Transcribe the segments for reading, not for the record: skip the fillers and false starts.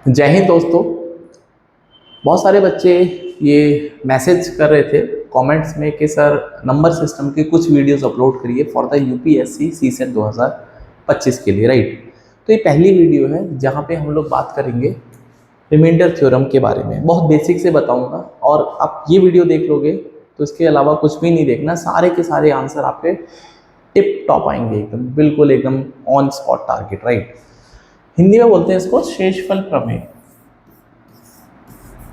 जय हिंद दोस्तों। बहुत सारे बच्चे ये मैसेज कर रहे थे कमेंट्स में कि सर नंबर सिस्टम की कुछ वीडियोस अपलोड करिए फॉर द यूपीएससी सीसेट 2025 के लिए, राइट। तो ये पहली वीडियो है जहाँ पे हम लोग बात करेंगे रिमाइंडर थ्योरम के बारे में। बहुत बेसिक से बताऊंगा और आप ये वीडियो देख लोगे तो इसके अलावा कुछ भी नहीं देखना, सारे के सारे आंसर आपके टिप टॉप आएंगे, एकदम बिल्कुल एकदम on spot target, right. Hindi में बोलते हैं इसको शेषफल प्रमेय।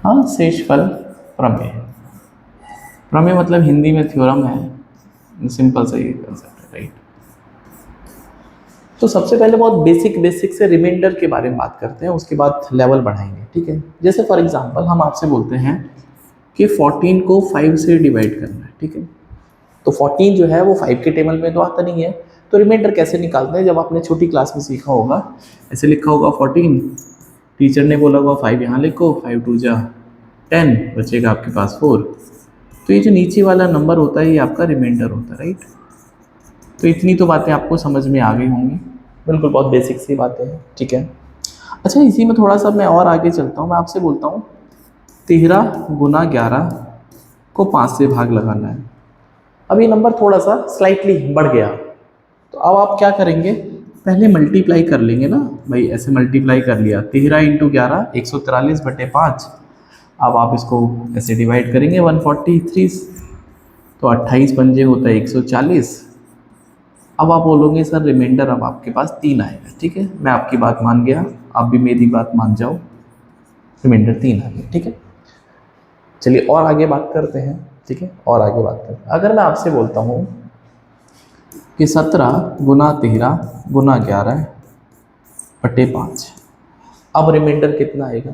हाँ, शेषफल प्रमेय। प्रमेय मतलब हिंदी में थ्योरम है, सिंपल सा ये कंसेप्ट है, राइट। तो सबसे पहले बहुत बेसिक से रिमाइंडर के बारे में बात करते हैं, उसके बाद लेवल बढ़ाएंगे, ठीक है। जैसे फॉर एग्जांपल हम आपसे बोलते हैं कि 14 को 5 से डिवाइड करना है, ठीक है। तो 14 जो है वो 5 के टेबल में तो आता नहीं है, तो रिमाइंडर कैसे निकालते हैं? जब आपने छोटी क्लास में सीखा होगा, ऐसे लिखा होगा 14, टीचर ने बोला होगा 5 यहाँ लिखो, 5 2 जा 10, बचेगा आपके पास 4। तो ये जो नीचे वाला नंबर होता है ये आपका रिमाइंडर होता है, राइट। तो इतनी तो बातें आपको समझ में आ गई होंगी, बिल्कुल बहुत बेसिक सी बातें हैं, ठीक है। अच्छा, इसी में थोड़ा सा मैं और आगे चलता हूँ। मैं आपसे बोलता हूँ 13 गुना 11 को 5 से भाग लगाना है। अब ये नंबर थोड़ा सा स्लाइटली बढ़ गया, तो अब आप क्या करेंगे? पहले मल्टीप्लाई कर लेंगे ना भाई, ऐसे मल्टीप्लाई कर लिया 13 इंटू 11 143/5। अब आप इसको ऐसे डिवाइड करेंगे 143, तो 28 पंजे होता है 140। अब आप बोलोगे सर रिमाइंडर अब आपके पास 3 आएगा, ठीक है। मैं आपकी बात मान गया, आप भी मेरी बात मान जाओ, रिमाइंडर 3 आ गया, ठीक है। चलिए और आगे बात करते हैं, ठीक है, और आगे बात करते हैं। अगर मैं आपसे बोलता हूँ कि 17 गुना 13 गुना 11/5, अब रिमाइंडर कितना आएगा?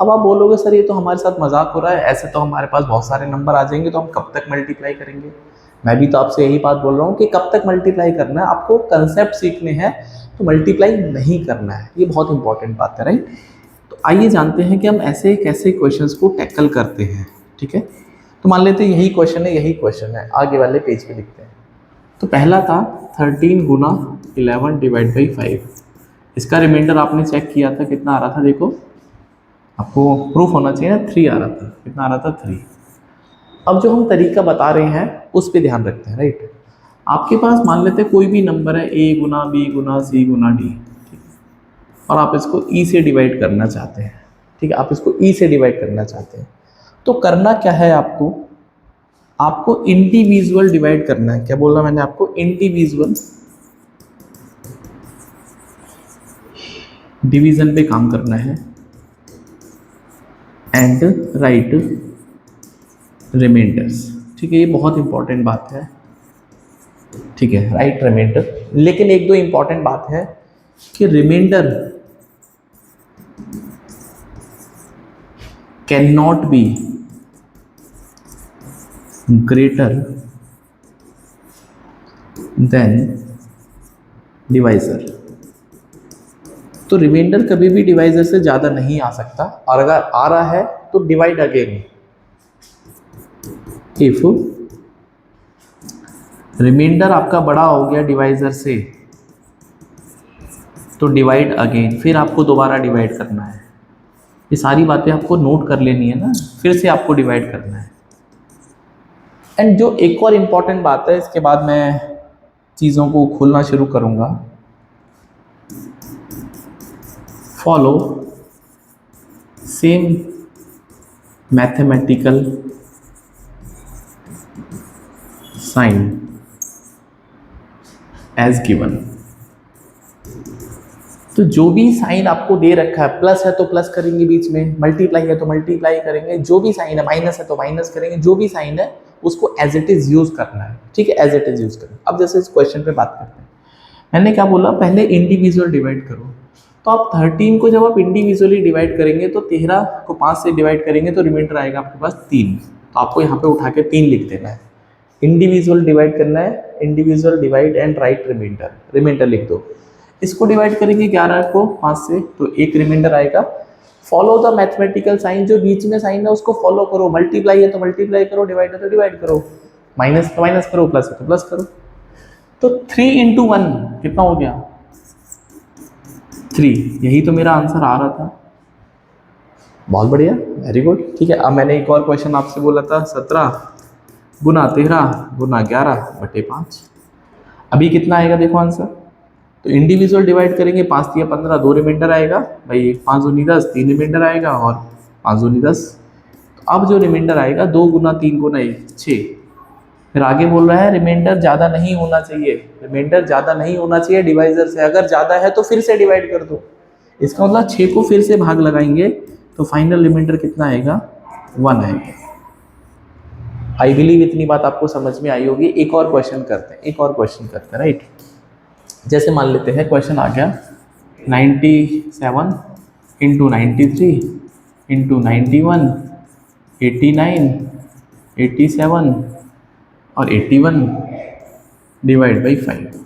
अब आप बोलोगे सर ये तो हमारे साथ मजाक हो रहा है, ऐसे तो हमारे पास बहुत सारे नंबर आ जाएंगे, तो हम कब तक मल्टीप्लाई करेंगे? मैं भी तो आपसे यही बात बोल रहा हूँ कि कब तक मल्टीप्लाई करना है, आपको कंसेप्ट सीखने हैं तो मल्टीप्लाई नहीं करना है, ये बहुत इंपॉर्टेंट बात है, राइट। तो आइए जानते हैं कि हम ऐसे कैसे क्वेश्चंस को टैकल करते हैं, ठीक है। तो मान लेते हैं यही क्वेश्चन है, यही क्वेश्चन है, आगे वाले पेज पे लिखते हैं। तो पहला था 13 गुना 11/5। इसका रिमाइंडर आपने चेक किया था, कितना आ रहा था? देखो, आपको प्रूफ होना चाहिए ना, 3 आ रहा था। कितना आ रहा था? 3। अब जो हम तरीका बता रहे हैं उस पर ध्यान रखते हैं, राइट। आपके पास मान लेते हैं कोई भी नंबर है, ए गुना बी गुना सी गुना डी, ठीक है, और आप इसको ई से डिवाइड करना चाहते हैं, ठीक है। आप इसको ई से डिवाइड करना चाहते हैं, तो करना क्या है आपको? आपको इंडिविजुअल डिवाइड करना है। क्या बोला मैंने आपको? इंडिविजुअल डिवीजन पे काम करना है एंड राइट रिमाइंडर्स, ठीक है। ये बहुत इंपॉर्टेंट बात है, ठीक है, राइट रिमाइंडर। लेकिन एक दो इंपॉर्टेंट बात है कि reminder can not be greater than divisor. तो रिमाइंडर कभी भी डिवाइजर से ज़्यादा नहीं आ सकता, और अगर आ रहा है तो डिवाइड अगेन। इफ रिमाइंडर आपका बड़ा हो गया डिवाइजर से, तो डिवाइड अगेन, फिर आपको दोबारा डिवाइड करना है। ये सारी बातें आपको नोट कर लेनी है ना, फिर से आपको डिवाइड करना है। एंड जो एक और इम्पॉर्टेंट बात है, इसके बाद मैं चीज़ों को खोलना शुरू करूँगा। Follow same mathematical sign as given. तो जो भी साइन आपको दे रखा है, प्लस है तो प्लस करेंगे बीच में, मल्टीप्लाई है तो मल्टीप्लाई करेंगे, जो भी साइन है, माइनस है तो माइनस करेंगे, जो भी साइन है उसको एज इट इज यूज करना है, ठीक है, एज इट इज यूज करना। अब जैसे इस क्वेश्चन पे बात करते हैं, मैंने क्या बोला? पहले इंडिविजुअल डिवाइड करो। तो आप 13 को जब आप इंडिविजुअली डिवाइड करेंगे तो 13 को 5 से डिवाइड करेंगे तो रिमाइंडर आएगा आपके पास 3। तो आपको यहाँ पे उठा के 3 लिख देना है। इंडिविजुअल डिवाइड करना है, individual divide and write reminder, reminder लिख दो। इसको डिवाइड करेंगे 11 को 5 से, तो एक रिमाइंडर आएगा। फॉलो द मैथमेटिकल साइन, जो बीच में साइन है उसको फॉलो करो। मल्टीप्लाई है तो मल्टीप्लाई करो, डिवाइड है तो डिवाइड करो, माइनस तो माइनस करो, प्लस है तो प्लस करो। तो 3 इंटू 1 कितना हो गया? 3। यही तो मेरा आंसर आ रहा था। बहुत बढ़िया, वेरी गुड। ठीक है, अब मैंने एक और क्वेश्चन आपसे बोला था 17 गुना 13 गुना 11/5। अभी कितना आएगा देखो आंसर। तो इंडिविजुअल डिवाइड करेंगे, 5 या 15, 2 रिमाइंडर आएगा भाई, 5 दूनी 10, 3 रिमाइंडर आएगा और 5 दूनी 10। तो अब जो रिमाइंडर आएगा 2 गुना 3 गुना 1 6। फिर आगे बोल रहा है रिमाइंडर ज़्यादा नहीं होना चाहिए, रिमाइंडर ज़्यादा नहीं होना चाहिए डिवाइजर से, अगर ज़्यादा है तो फिर से डिवाइड कर दो। इसका मतलब 6 को फिर से भाग लगाएंगे तो फाइनल रिमाइंडर कितना आएगा, 1 आएगा। आई बिलीव इतनी बात आपको समझ में आई होगी। एक और क्वेश्चन करते हैं, एक और क्वेश्चन करते हैं, राइट। जैसे मान लेते हैं क्वेश्चन आ गया 97 इंटू 93 इंटू 91 89 87 और 81 डिवाइड बाई 5।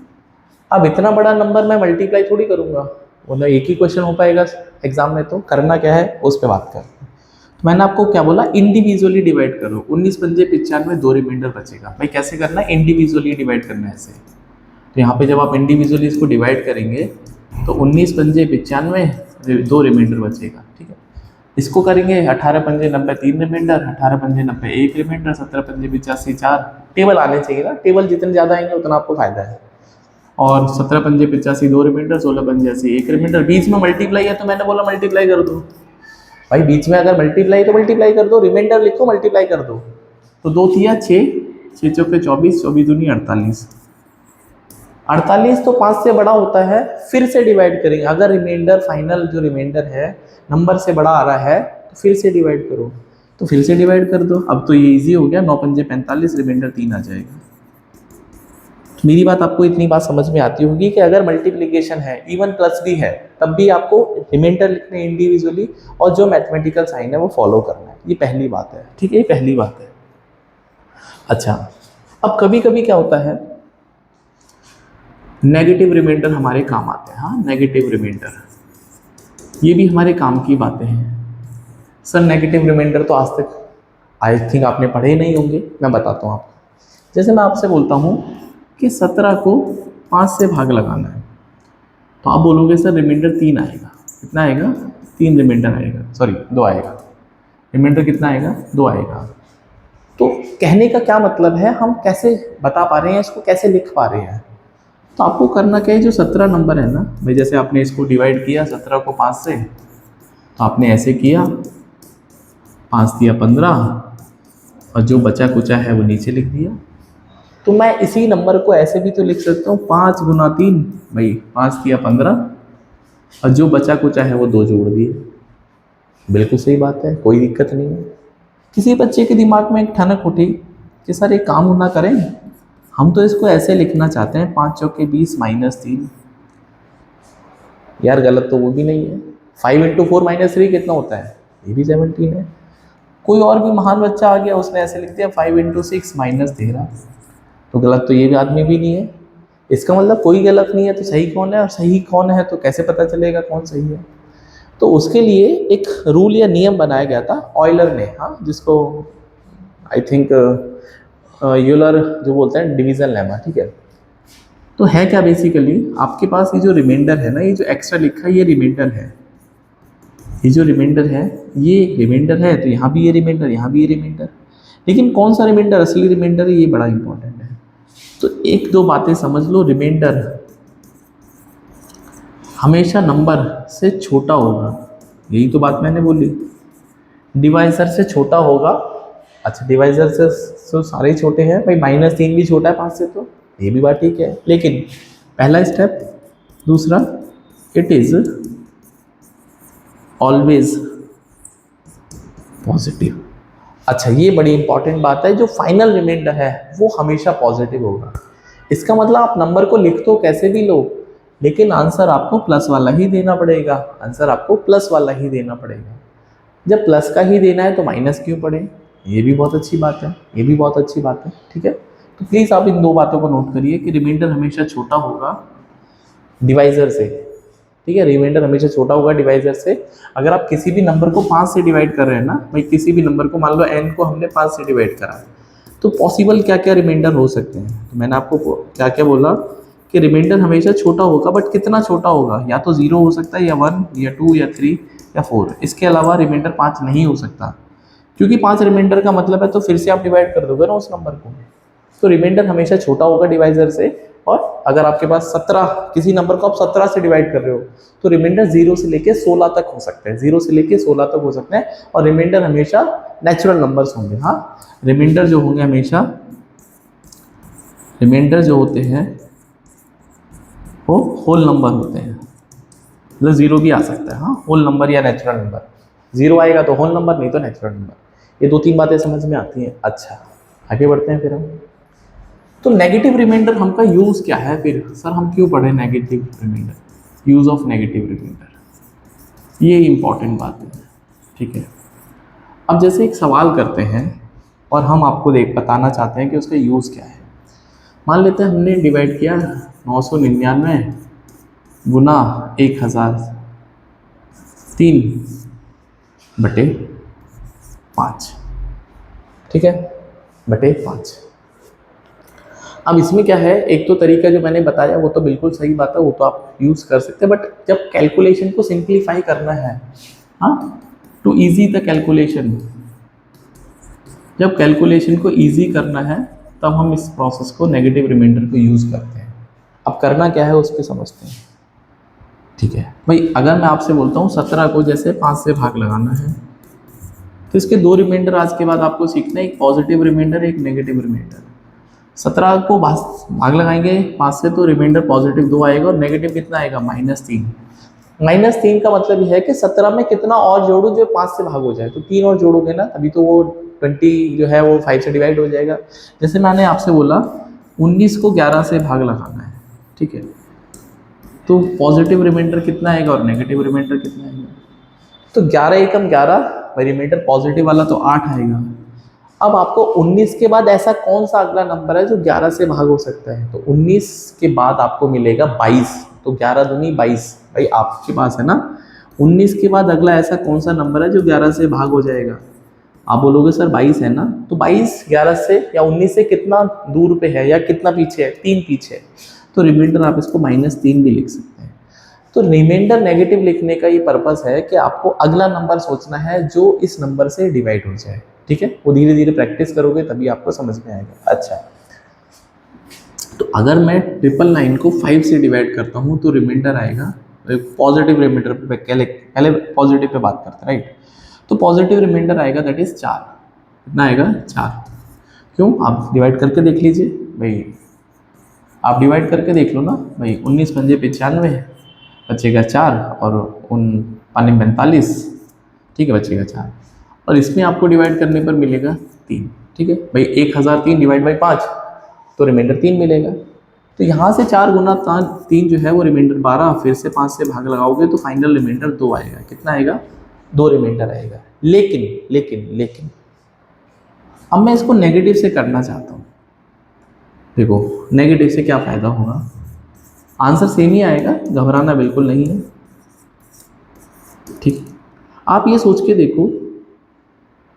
अब इतना बड़ा नंबर मैं मल्टीप्लाई थोड़ी करूँगा, मतलब एक ही क्वेश्चन हो पाएगा एग्जाम में, तो करना क्या है उस पर बात करते हैं। तो मैंने आपको क्या बोला, इंडिविजुअली डिवाइड करो। 19 पंजे 95, 2 रिमाइंडर बचेगा। भाई कैसे करना है, इंडिविजुअली डिवाइड करना है ऐसे। तो यहाँ पे जब आप इंडिविजुअली इसको डिवाइड करेंगे तो 19 पंजे 95, 2 रिमाइंडर बचेगा। ठीक है, इसको करेंगे 18 पंजे 90, 3 रिमाइंडर, 18 पंजे 90, 1 रिमाइंडर, 17 पंजे 85, 4। टेबल आने चाहिए ना, टेबल जितने ज़्यादा आएंगे उतना आपको फायदा है। और 17 पंजे 85, 2 रिमाइंडर, 16 पंजे 80, 1 रिमाइंर। बीच में मल्टीप्लाई है तो मैंने बोला मल्टीप्लाई कर दो भाई, बीच में अगर मल्टीप्लाई तो मल्टीप्लाई कर दो, रिमाइंडर लिखो मल्टीप्लाई कर दो। तो 2 थिया 6, 6 चौके 24, 24 दूनी 48। 48 तो 5 से बड़ा होता है, फिर से डिवाइड करेंगे। अगर रिमाइंडर फाइनल जो रिमाइंडर है नंबर से बड़ा आ रहा है तो फिर से डिवाइड करो, तो फिर से डिवाइड कर दो। अब तो ये इजी हो गया, 9 पंजे 45, रिमाइंडर 3 आ जाएगा। तो मेरी बात आपको इतनी बात समझ में आती होगी कि अगर मल्टीप्लिकेशन है, इवन प्लस भी है, तब भी आपको रिमाइंडर लिखने इंडिविजुअली और जो मैथमेटिकल साइन है वो फॉलो करना है। ये पहली बात है, ठीक है, ये पहली बात है। अच्छा, अब कभी कभी क्या होता है, नेगेटिव रिमाइंडर हमारे काम आते हैं। हाँ, नेगेटिव रिमाइंडर ये भी हमारे काम की बातें हैं। सर नेगेटिव रिमाइंडर तो आज तक आई थिंक आपने पढ़े ही नहीं होंगे, मैं बताता हूँ आपको। जैसे मैं आपसे बोलता हूँ कि 17 को 5 से भाग लगाना है, तो आप बोलोगे सर रिमाइंडर 3 आएगा। कितना आएगा, 3 रिमाइंडर आएगा, सॉरी 2 आएगा। रिमाइंडर कितना आएगा, 2 आएगा। तो कहने का क्या मतलब है, हम कैसे बता पा रहे हैं इसको, कैसे लिख पा रहे हैं। तो आपको करना क्या है, जो 17 नंबर है ना भाई, जैसे आपने इसको डिवाइड किया 17 को 5 से, तो आपने ऐसे किया, 5 दिया 15 और जो बचा कुचा है वो नीचे लिख दिया। तो मैं इसी नंबर को ऐसे भी तो लिख सकता हूँ, 5 गुना 3 भाई, 5 दिया 15 और जो बचा कुचा है वो 2 जोड़ दिए। बिल्कुल सही बात है, कोई दिक्कत नहीं है। किसी बच्चे के दिमाग में एक ठनक उठी कि सर एक काम ना करें, हम तो इसको ऐसे लिखना चाहते हैं, 5 चौके 20 माइनस 3। यार गलत तो वो भी नहीं है, 5 इंटू 4 माइनस 3 कितना होता है, ये भी 17 है। कोई और भी महान बच्चा आ गया, उसने ऐसे लिख दिया 5 इंटू 6 माइनस 13, तो गलत तो ये भी आदमी भी नहीं है। इसका मतलब कोई गलत नहीं है, तो सही कौन है, और सही कौन है तो कैसे पता चलेगा कौन सही है। तो उसके लिए एक रूल या नियम बनाया गया था ऑयलर ने, हाँ, जिसको आई थिंक यूलर जो बोलते हैं डिवीजन लेमा। ठीक है, तो है क्या, बेसिकली आपके पास ये जो रिमाइंडर है ना, ये जो एक्स्ट्रा लिखा है ये रिमाइंडर है, ये जो रिमाइंडर है ये रिमाइंडर है, तो यहाँ भी ये रिमाइंडर, यहाँ भी ये रिमाइंडर। लेकिन कौन सा रिमाइंडर असली रिमाइंडर है, ये बड़ा इंपॉर्टेंट है। तो एक दो बातें समझ लो, रिमाइंडर हमेशा नंबर से छोटा होगा, यही तो बात मैंने बोली। डिवाइजर से छोटा होगा। अच्छा, डिवाइजर से तो सारे छोटे हैं भाई, -3 भी छोटा है 5 से, तो ये भी बात ठीक है। लेकिन पहला स्टेप, दूसरा, इट इज ऑलवेज पॉजिटिव। अच्छा, ये बड़ी इंपॉर्टेंट बात है, जो फाइनल रिमाइंडर है वो हमेशा पॉजिटिव होगा। इसका मतलब आप नंबर को लिख तो कैसे भी लो, लेकिन आंसर आपको प्लस वाला ही देना पड़ेगा, आंसर आपको प्लस वाला ही देना पड़ेगा। जब प्लस का ही देना है तो माइनस क्यों पड़े, ये भी बहुत अच्छी बात है, ये भी बहुत अच्छी बात है। ठीक है, तो प्लीज़ आप इन दो बातों को नोट करिए कि रिमाइंडर हमेशा छोटा होगा डिवाइजर से। ठीक है, रिमाइंडर हमेशा छोटा होगा डिवाइजर से। अगर आप किसी भी नंबर को 5 से डिवाइड कर रहे हैं ना भाई, किसी भी नंबर को, मान लो n को हमने 5 से डिवाइड करा, तो पॉसिबल क्या क्या रिमाइंडर हो सकते हैं। तो मैंने आपको क्या क्या बोला कि रिमाइंडर हमेशा छोटा होगा, बट कितना छोटा होगा, या तो 0 हो सकता है, या 1 या 2 या 3 या 4, इसके अलावा रिमाइंडर 5 नहीं हो सकता, क्योंकि 5 रिमाइंडर का मतलब है तो फिर से आप डिवाइड कर दोगे ना उस नंबर को। तो रिमाइंडर हमेशा छोटा होगा डिवाइजर से, और अगर आपके पास 17 किसी नंबर को आप 17 से डिवाइड कर रहे हो तो रिमाइंडर 0 से लेके 16 तक हो सकते हैं, 0 से लेके 16 तक हो सकते हैं, और रिमाइंडर हमेशा नेचुरल नंबर्स होंगे। हाँ, रिमाइंडर जो होंगे हमेशा, रिमाइंडर जो होते हैं वो होल नंबर होते हैं, मतलब 0 भी आ सकता है। हाँ, होल नंबर या नेचुरल नंबर, 0 आएगा तो होल नंबर, नहीं तो नेचुरल नंबर। ये 2-3 बातें समझ में आती हैं। अच्छा, आगे बढ़ते हैं फिर हम। तो नेगेटिव रिमाइंडर हमका यूज़ क्या है फिर, सर हम क्यों पढ़े negative reminder, use of negative reminder, ये इंपॉर्टेंट बात है। ठीक है, अब जैसे एक सवाल करते हैं और हम आपको बताना चाहते हैं कि उसका यूज़ क्या है। मान लेते हैं हमने डिवाइड किया 999 गुना 1003/5, ठीक है, बटे 5। अब इसमें क्या है, एक तो तरीका जो मैंने बताया वो तो बिल्कुल सही बात है, वो तो आप यूज़ कर सकते हैं, बट जब कैलकुलेशन को सिंप्लीफाई करना है, हाँ, टू इजी द कैलकुलेशन, जब कैलकुलेशन को इजी करना है तब हम इस प्रोसेस को नेगेटिव रिमाइंडर को यूज़ करते हैं। अब करना क्या है उस पर समझते हैं। ठीक है भाई, अगर मैं आपसे बोलता हूँ 17 को जैसे 5 से भाग लगाना है, तो इसके 2 रिमाइंडर आज के बाद आपको सीखना है, एक पॉजिटिव रिमाइंडर, एक नेगेटिव रिमाइंडर। 17 को भाग लगाएंगे 5 से तो रिमाइंडर पॉजिटिव 2 आएगा, और नेगेटिव कितना आएगा, -3। -3 का मतलब यह है कि 17 में कितना और जोड़ो जो 5 से भाग हो जाए, तो 3 और जोड़ोगे ना, तभी तो वो 20 जो है वो 5 से डिवाइड हो जाएगा। जैसे मैंने आपसे बोला 19 को 11 से भाग लगाना है, ठीक है, तो पॉजिटिव रिमाइंडर कितना आएगा और नेगेटिव रिमाइंडर कितना आएगा, तो 11 एकम 11, रिमाइंडर पॉजिटिव वाला तो 8 आएगा। अब आपको 19 के बाद ऐसा कौन सा अगला नंबर है जो 11 से भाग हो सकता है, तो 19 के बाद आपको मिलेगा 22, तो 11 दूनी 22, भाई आपके पास है ना। 19 के बाद अगला ऐसा कौन सा नंबर है जो 11 से भाग हो जाएगा, आप बोलोगे सर 22 है ना, तो 22 11 से या 19 से कितना दूर पे है या कितना पीछे है, 3 पीछे है, तो रिमाइंडर आप इसको -3 भी लिख सकते हैं। तो रिमाइंडर नेगेटिव लिखने का ये पर्पस है कि आपको अगला नंबर सोचना है जो इस नंबर से डिवाइड हो जाए। ठीक है, वो धीरे धीरे प्रैक्टिस करोगे तभी आपको समझ में आएगा। अच्छा, तो अगर मैं 999 को 5 से डिवाइड करता हूँ तो रिमाइंडर आएगा, पॉजिटिव रिमाइंडर पे पहले पॉजिटिव पे बात करते हैं, राइट। तो पॉजिटिव रिमाइंडर आएगा दैट इज 4, कितना आएगा 4। क्यों, आप डिवाइड करके देख लीजिए भाई, आप डिवाइड करके देख लो ना भाई, 19 पंजे 95 बचेगा 4, और 45, ठीक है, बचेगा 4, और इसमें आपको डिवाइड करने पर मिलेगा 3। ठीक है भाई, 1003 डिवाइड बाई 5, तो रिमाइंडर 3 मिलेगा। तो यहाँ से 4 गुना 3 जो है वो रिमाइंडर 12, फिर से 5 से भाग लगाओगे तो फाइनल रिमाइंडर 2 आएगा। कितना आएगा, 2 रिमाइंडर आएगा। लेकिन लेकिन लेकिन अब मैं इसको नेगेटिव से करना चाहता हूँ। देखो नेगेटिव से क्या फ़ायदा होगा, आंसर सेम ही आएगा, घबराना बिल्कुल नहीं है। ठीक, आप ये सोच के देखो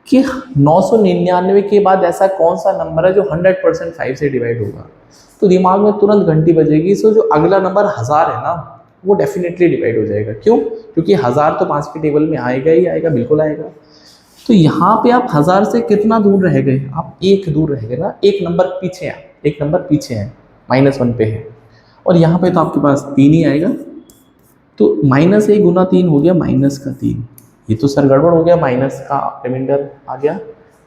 कि 999 के बाद ऐसा कौन सा नंबर है जो 100% 5 से डिवाइड होगा, तो दिमाग में तुरंत घंटी बजेगी। सो जो अगला नंबर 1000 है ना, वो डेफिनेटली डिवाइड हो जाएगा। क्यों, क्योंकि 1000 तो 5 के टेबल में आएगा ही आएगा, बिल्कुल आएगा। तो यहाँ पे आप 1000 से कितना दूर रह गए, आप 1 दूर रह गए ना, एक नंबर पीछे हैं, एक नंबर पीछे है, -1 पे है, और यहाँ पे तो आपके पास 3 ही आएगा। तो -1 गुना 3 हो गया -3, ये तो सर गड़बड़ हो गया, माइनस का रिमाइंडर आ गया।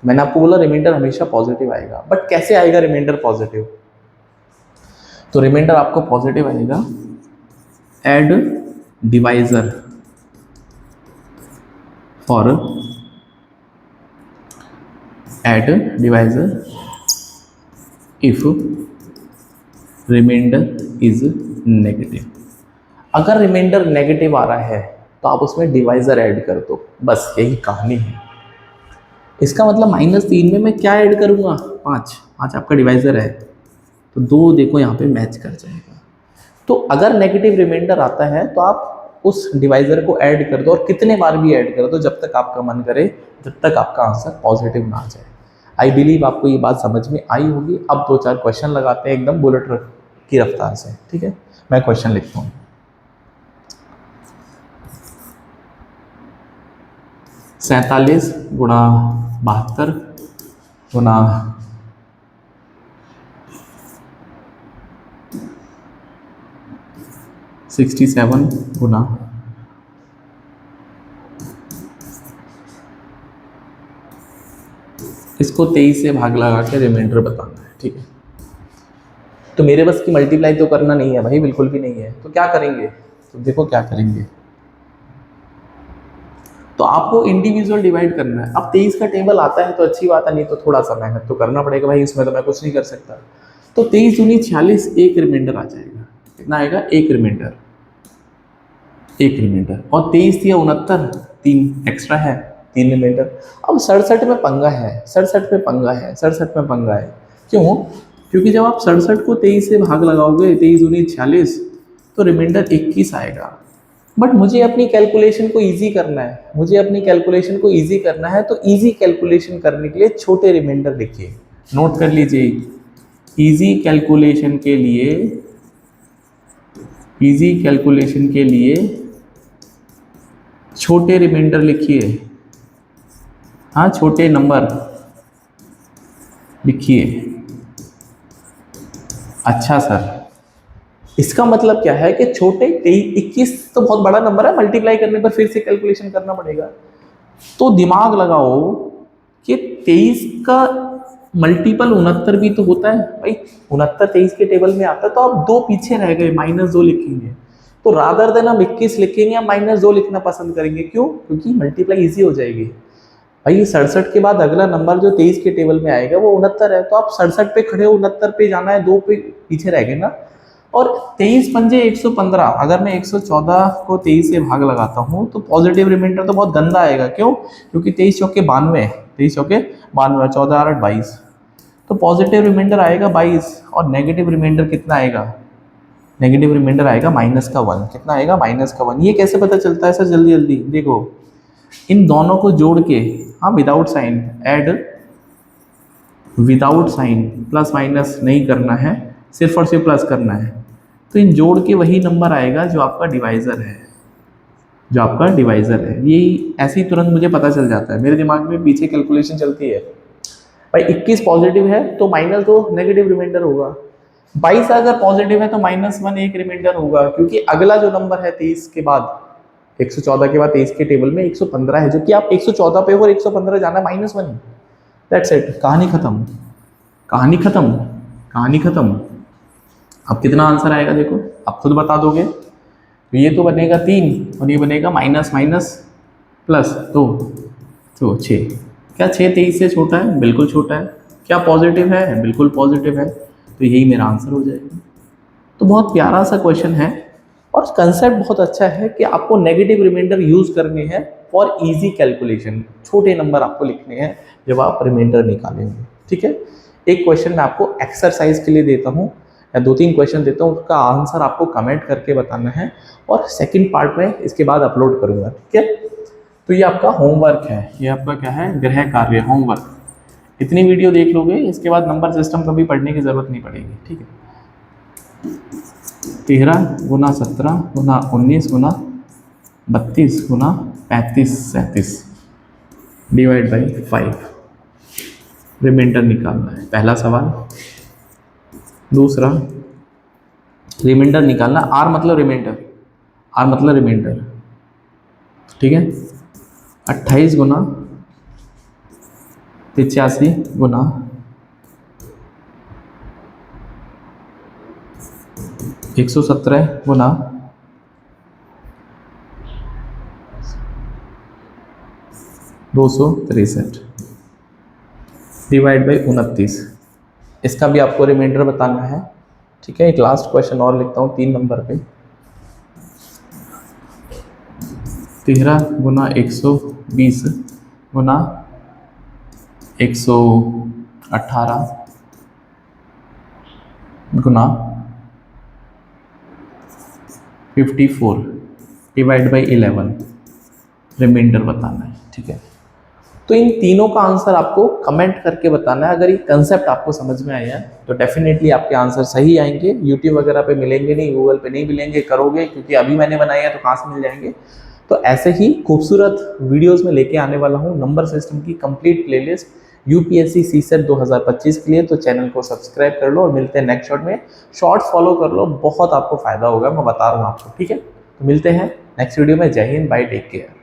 मैंने आपको बोला रिमाइंडर हमेशा पॉजिटिव आएगा, बट कैसे आएगा रिमाइंडर पॉजिटिव, तो रिमाइंडर आपको पॉजिटिव आएगा add divisor for add divisor if reminder is negative. अगर रिमाइंडर नेगेटिव आ रहा है तो आप उसमें डिवाइजर ऐड कर दो, बस यही कहानी है। इसका मतलब -3 में मैं क्या ऐड करूँगा, 5 आपका डिवाइजर है, तो 2 देखो यहाँ पे मैच कर जाएगा। तो अगर नेगेटिव रिमाइंडर आता है तो आप उस डिवाइजर को ऐड कर दो, और कितने बार भी ऐड कर दो जब तक आपका मन करे, जब तक आपका आंसर पॉजिटिव ना आ जाए। आई बिलीव आपको ये बात समझ में आई होगी। अब 2-4 क्वेश्चन लगाते हैं एकदम बुलेट की रफ्तार से। ठीक है, मैं क्वेश्चन लिखता हूँ। 47 गुणा 72 गुणा 67 गुणा इसको 23 से भाग लगा के रिमाइंडर बताना है। ठीक है, तो मेरे बस की मल्टीप्लाई तो करना नहीं है भाई, बिल्कुल भी नहीं है। तो क्या करेंगे, तो देखो क्या करेंगे, तो आपको इंडिविजुअल डिवाइड करना है। अब 23 का टेबल आता है तो अच्छी बात है, नहीं तो थोड़ा सा मेहनत तो करना पड़ेगा भाई, इसमें तो मैं कुछ नहीं कर सकता। तो 23 दूनी 46, एक रिमाइंडर आ जाएगा। कितना आएगा, एक रिमाइंडर, एक रिमाइंडर। और 23 दिया 69, 3 एक्स्ट्रा है, 3 रिमाइंडर। अब 67 में पंगा है, 67 में पंगा है, 67 में पंगा है। क्यों, क्योंकि जब आप 67 को 23 से भाग लगाओगे, 23 दूनी 46, तो रिमाइंडर 21 आएगा। बट मुझे अपनी कैलकुलेशन को इजी करना है, मुझे अपनी कैलकुलेशन को इजी करना है, तो इजी कैलकुलेशन करने के लिए छोटे रिमाइंडर लिखिए, नोट कर लीजिए। इजी कैलकुलेशन के लिए, इजी कैलकुलेशन के लिए छोटे रिमाइंडर लिखिए। हाँ, छोटे नंबर लिखिए। अच्छा सर, इसका मतलब क्या है कि छोटे 21 तो बहुत बड़ा नंबर है, मल्टीप्लाई करने पर फिर से कैलकुलेशन करना पड़ेगा। तो दिमाग लगाओ कि 23 का मल्टीपल 69 भी तो होता है भाई, 69 23 के टेबल में आता है। तो आप 2 पीछे रह गए, -2 लिखेंगे। तो रादर देन हम 21 लिखेंगे या -2 लिखना पसंद करेंगे। क्यों, क्योंकि मल्टीप्लाई ईजी हो जाएगी भाई। 67 के बाद अगला नंबर जो 23 के टेबल में आएगा वो 69 है। तो आप 67 पे खड़े हो, 69 पे जाना है, 2 पे पीछे रह गए ना। और 23 पंजे 115, अगर मैं 114 को 23 से भाग लगाता हूँ तो पॉजिटिव रिमाइंडर तो बहुत गंदा आएगा। क्यों, क्योंकि 23 चौके 92, 23 चौके 92, 14 8 22, तो पॉजिटिव रिमाइंडर आएगा 22। और नेगेटिव रिमाइंडर कितना आएगा, नेगेटिव रिमाइंडर आएगा -1। कितना आएगा, -1। ये कैसे पता चलता है सर, जल्दी जल्दी देखो, इन दोनों को जोड़ के, हाँ without sign, add without sign, plus minus नहीं करना है, सिर्फ और सिर्फ प्लस करना है। तो इन जोड़ के वही नंबर आएगा जो आपका डिवाइज़र है, जो आपका डिवाइज़र है। यही ऐसे ही तुरंत मुझे पता चल जाता है, मेरे दिमाग में पीछे कैलकुलेशन चलती है भाई। 21 पॉजिटिव है तो -2 नेगेटिव रिमाइंडर होगा, 22 अगर पॉजिटिव है तो -1 एक रिमाइंडर होगा। क्योंकि अगला जो नंबर है 23 के बाद, 114 के बाद 23 के टेबल में 115 है, जो कि आप 114 पे हो और 115 जाना है, -1। दैट्स इट, कहानी खत्म, कहानी खत्म, कहानी खत्म। अब कितना आंसर आएगा देखो, आप खुद बता दोगे। तो ये तो बनेगा 3 और ये बनेगा माइनस माइनस प्लस 2, तो 6। क्या 6 23 से छोटा है, बिल्कुल छोटा है। क्या पॉजिटिव है, बिल्कुल पॉजिटिव है। तो यही मेरा आंसर हो जाएगा। तो बहुत प्यारा सा क्वेश्चन है और कंसेप्ट बहुत अच्छा है कि आपको नेगेटिव रिमाइंडर यूज़ करने हैं फॉर इजी कैलकुलेशन। छोटे नंबर आपको लिखने हैं जब आप रिमाइंडर निकालेंगे। ठीक है, एक क्वेश्चन मैं आपको एक्सरसाइज के लिए देता हूँ, या 2-3 क्वेश्चन देता हूँ, उसका आंसर आपको कमेंट करके बताना है और सेकंड पार्ट में इसके बाद अपलोड करूँगा। ठीक है, तो ये आपका होमवर्क है, ये आपका क्या है, गृह कार्य, होमवर्क। इतनी वीडियो देख लोगे, इसके बाद नंबर सिस्टम कभी पढ़ने की ज़रूरत नहीं पड़ेगी। ठीक है, 13 गुना 17 गुना 19 गुना 32 गुना 35 37 डिवाइड बाई 5, रिमाइंडर निकालना है। पहला सवाल। दूसरा, रिमाइंडर निकालना, आर मतलब रिमाइंडर, आर मतलब रिमाइंडर। ठीक है, 28 गुना 85 गुना 117 गुना 263 डिवाइड बाई 29। इसका भी आपको रिमाइंडर बताना है। ठीक है, एक लास्ट क्वेश्चन और लिखता हूँ 3 नंबर पे। 13 गुना 120 गुना 118 गुना 54 डिवाइड बाई 11, रिमाइंडर बताना है। ठीक है, तो इन तीनों का आंसर आपको कमेंट करके बताना है। अगर ये कंसेप्ट आपको समझ में आया तो डेफिनेटली आपके आंसर सही आएंगे। यूट्यूब वगैरह पे मिलेंगे नहीं, गूगल पे नहीं मिलेंगे, करोगे क्योंकि अभी मैंने बनाया है तो कहाँ से मिल जाएंगे। तो ऐसे ही खूबसूरत वीडियोस में लेके आने वाला हूँ नंबर सिस्टम की कंप्लीट प्लेलिस्ट यूपीएससी सीसेट 2025 के लिए। तो चैनल को सब्सक्राइब कर लो और मिलते हैं नेक्स्ट शॉर्ट में। शॉर्ट्स फॉलो कर लो, बहुत आपको फायदा होगा, मैं बता रहा हूँ आपको, ठीक है। तो मिलते हैं नेक्स्ट वीडियो में। जय हिंद, बाय, टेक केयर।